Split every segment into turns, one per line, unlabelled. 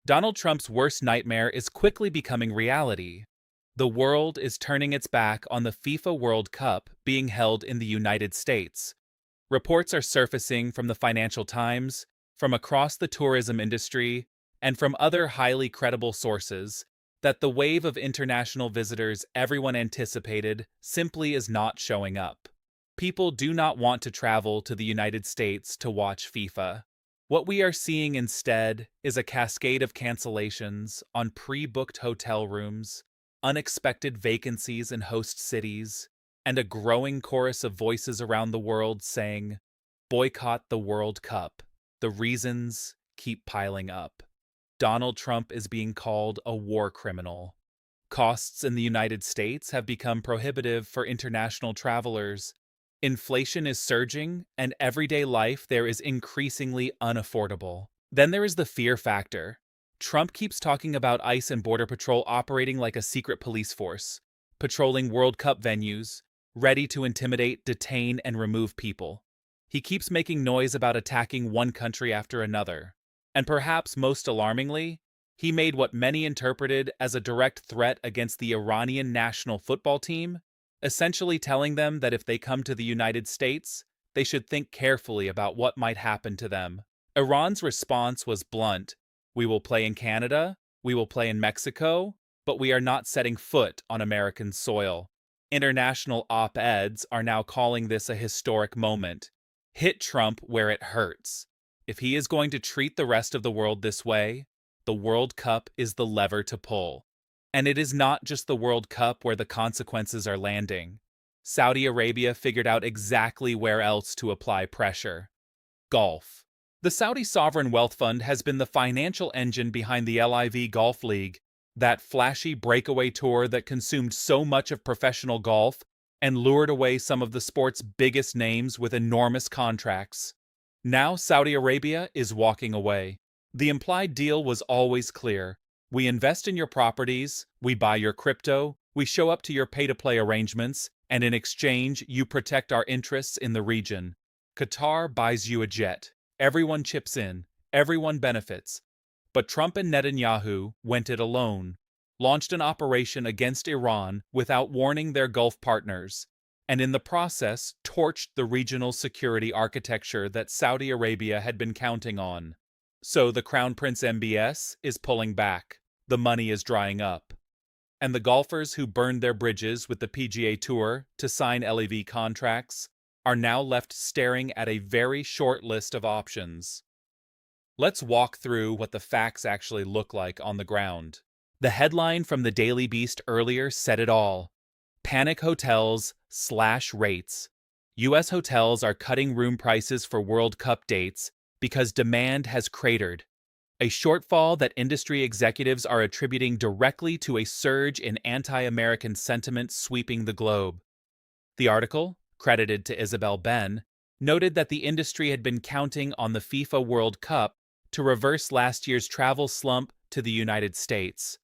Donald Trump's worst nightmare is quickly becoming reality. The world is turning its back on the FIFA World Cup being held in the United States. Reports are surfacing from the Financial Times, from across the tourism industry, and from other highly credible sources that the wave of international visitors everyone anticipated simply is not showing up. People do not want to travel to the United States to watch FIFA. What we are seeing instead is a cascade of cancellations on pre-booked hotel rooms, unexpected vacancies in host cities, and a growing chorus of voices around the world saying, "Boycott the World Cup." The reasons keep piling up. Donald Trump is being called a war criminal. Costs in the United States have become prohibitive for international travelers. Inflation is surging, and everyday life there is increasingly unaffordable. Then there is the fear factor. Trump keeps talking about ICE and Border Patrol operating like a secret police force, patrolling World Cup venues, ready to intimidate, detain, and remove people. He keeps making noise about attacking one country after another. And perhaps most alarmingly, he made what many interpreted as a direct threat against the Iranian national football team, essentially telling them that if they come to the United States, they should think carefully about what might happen to them. Iran's response was blunt: "We will play in Canada, we will play in Mexico, but we are not setting foot on American soil." International op-eds are now calling this a historic moment. Hit Trump where it hurts. If he is going to treat the rest of the world this way, the World Cup is the lever to pull. And it is not just the World Cup where the consequences are landing. Saudi Arabia figured out exactly where else to apply pressure. Golf. The Saudi Sovereign Wealth Fund has been the financial engine behind the LIV Golf League, that flashy breakaway tour that consumed so much of professional golf and lured away some of the sport's biggest names with enormous contracts. Now Saudi Arabia is walking away. The implied deal was always clear. We invest in your properties, we buy your crypto, we show up to your pay-to-play arrangements, and in exchange, you protect our interests in the region. Qatar buys you a jet. Everyone chips in. Everyone benefits. But Trump and Netanyahu went it alone, launched an operation against Iran without warning their Gulf partners, and in the process torched the regional security architecture that Saudi Arabia had been counting on. So the Crown Prince MBS is pulling back, the money is drying up, and the golfers who burned their bridges with the PGA Tour to sign LEV contracts are now left staring at a very short list of options. Let's walk through what the facts actually look like on the ground. The headline from the Daily Beast earlier said it all. Panic hotels slash rates. U.S. hotels are cutting room prices for World Cup dates because demand has cratered, a shortfall that industry executives are attributing directly to a surge in anti-American sentiment sweeping the globe. The article, credited to Isabel Ben, noted that the industry had been counting on the FIFA World Cup to reverse last year's travel slump to the United States.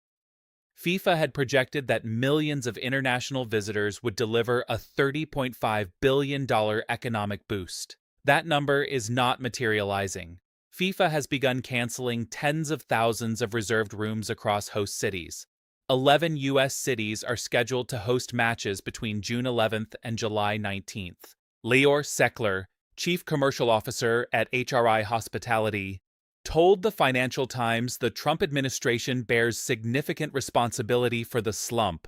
FIFA had projected that millions of international visitors would deliver a $30.5 billion economic boost. That number is not materializing. FIFA has begun canceling tens of thousands of reserved rooms across host cities. 11 U.S. cities are scheduled to host matches between June 11th and July 19th. Leor Seckler, Chief Commercial Officer at HRI Hospitality, told the Financial Times the Trump administration bears significant responsibility for the slump,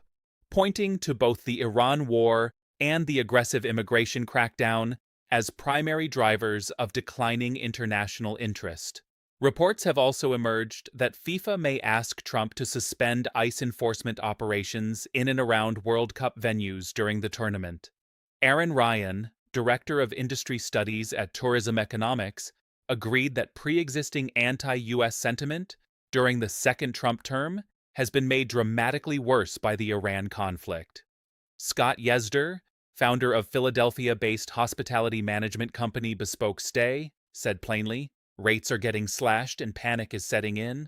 pointing to both the Iran war and the aggressive immigration crackdown as primary drivers of declining international interest. Reports have also emerged that FIFA may ask Trump to suspend ICE enforcement operations in and around World Cup venues during the tournament. Aaron Ryan, Director of Industry Studies at Tourism Economics, agreed that pre-existing anti-U.S. sentiment during the second Trump term has been made dramatically worse by the Iran conflict. Scott Yezder, founder of Philadelphia-based hospitality management company Bespoke Stay, said plainly, "Rates are getting slashed and panic is setting in."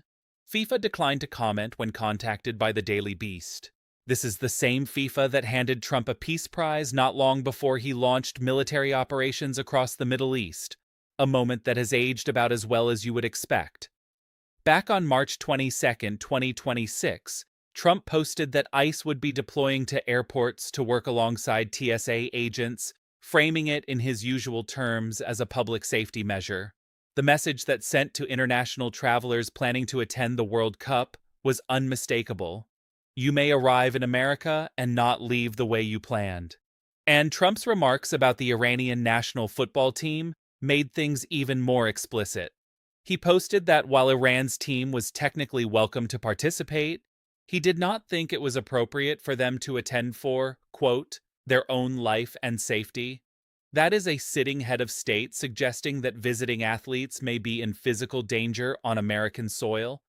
FIFA declined to comment when contacted by the Daily Beast. This is the same FIFA that handed Trump a peace prize not long before he launched military operations across the Middle East, a moment that has aged about as well as you would expect. Back on March 22, 2026, Trump posted that ICE would be deploying to airports to work alongside TSA agents, framing it in his usual terms as a public safety measure. The message that sent to international travelers planning to attend the World Cup was unmistakable. You may arrive in America and not leave the way you planned. And Trump's remarks about the Iranian national football team made things even more explicit. He posted that while Iran's team was technically welcome to participate, he did not think it was appropriate for them to attend for, quote, their own life and safety. That is a sitting head of state suggesting that visiting athletes may be in physical danger on American soil.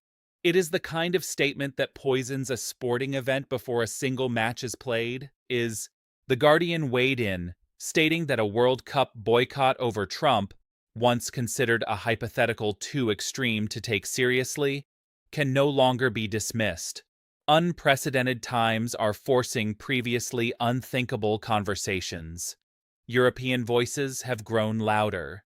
It is the kind of statement that poisons a sporting event before a single match is played. The Guardian weighed in, stating that a World Cup boycott over Trump, once considered a hypothetical too extreme to take seriously, can no longer be dismissed. Unprecedented times are forcing previously unthinkable conversations. European voices have grown louder.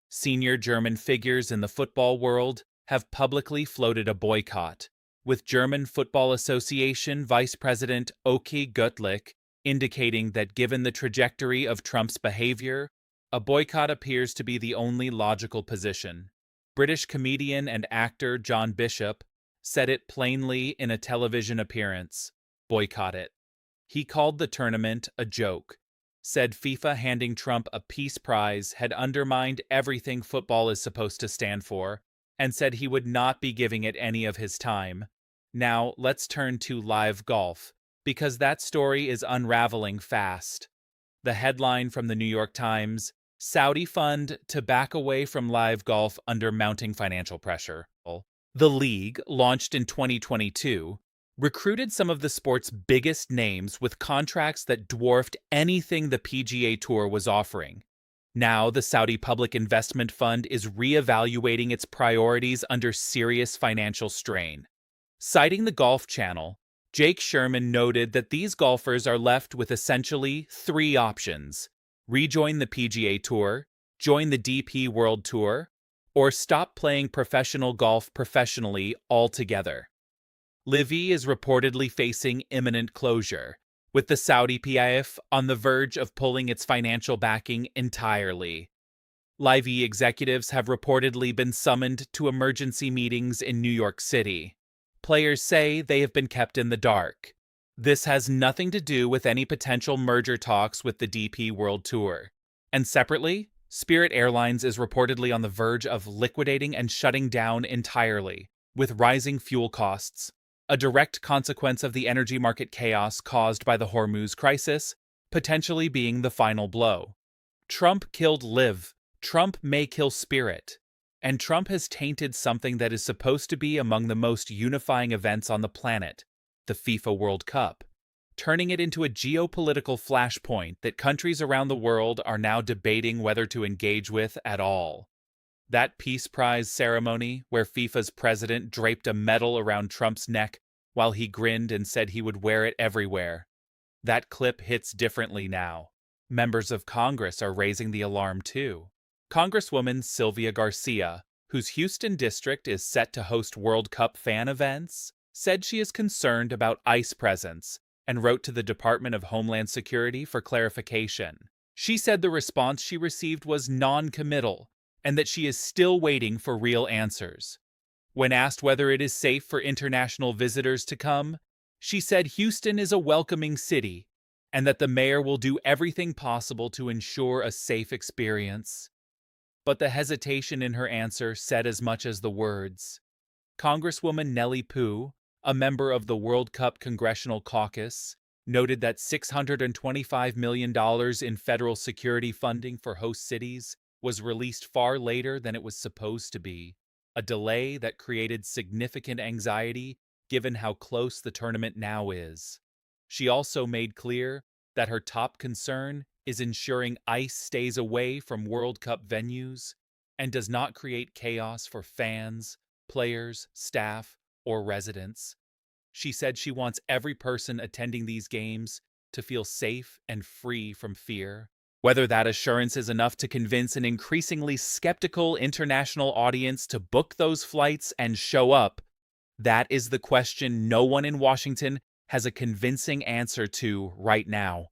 Senior German figures in the football world have publicly floated a boycott, with German Football Association Vice President Oki Göttlich indicating that given the trajectory of Trump's behavior, a boycott appears to be the only logical position. British comedian and actor John Bishop said it plainly in a television appearance: boycott it. He called the tournament a joke, said FIFA handing Trump a peace prize had undermined everything football is supposed to stand for, and said he would not be giving it any of his time. Now, let's turn to live golf, because that story is unraveling fast. The headline from the New York Times: Saudi fund to back away from live golf under mounting financial pressure. The league, launched in 2022, recruited some of the sport's biggest names with contracts that dwarfed anything the PGA Tour was offering. Now, the Saudi Public Investment Fund is reevaluating its priorities under serious financial strain. Citing the Golf Channel, Jake Sherman noted that these golfers are left with essentially three options: rejoin the PGA Tour, join the DP World Tour, or stop playing professional golf professionally altogether. Livy is reportedly facing imminent closure, with the Saudi PIF on the verge of pulling its financial backing entirely. Livy executives have reportedly been summoned to emergency meetings in New York City. Players say they have been kept in the dark. This has nothing to do with any potential merger talks with the DP World Tour. And separately, Spirit Airlines is reportedly on the verge of liquidating and shutting down entirely, with rising fuel costs, a direct consequence of the energy market chaos caused by the Hormuz crisis, potentially being the final blow. Trump killed Liv. Trump may kill Spirit. And Trump has tainted something that is supposed to be among the most unifying events on the planet, the FIFA World Cup, turning it into a geopolitical flashpoint that countries around the world are now debating whether to engage with at all. That Peace Prize ceremony, where FIFA's president draped a medal around Trump's neck while he grinned and said he would wear it everywhere, that clip hits differently now. Members of Congress are raising the alarm too. Congresswoman Sylvia Garcia, whose Houston district is set to host World Cup fan events, said she is concerned about ICE presence and wrote to the Department of Homeland Security for clarification. She said the response she received was non-committal and that she is still waiting for real answers. When asked whether it is safe for international visitors to come, she said Houston is a welcoming city and that the mayor will do everything possible to ensure a safe experience. But the hesitation in her answer said as much as the words. Congresswoman Nellie Pugh, a member of the World Cup Congressional Caucus, noted that $625 million in federal security funding for host cities was released far later than it was supposed to be, a delay that created significant anxiety given how close the tournament now is. She also made clear that her top concern is ensuring ICE stays away from World Cup venues and does not create chaos for fans, players, staff, or residents. She said she wants every person attending these games to feel safe and free from fear. Whether that assurance is enough to convince an increasingly skeptical international audience to book those flights and show up, that is the question no one in Washington has a convincing answer to right now.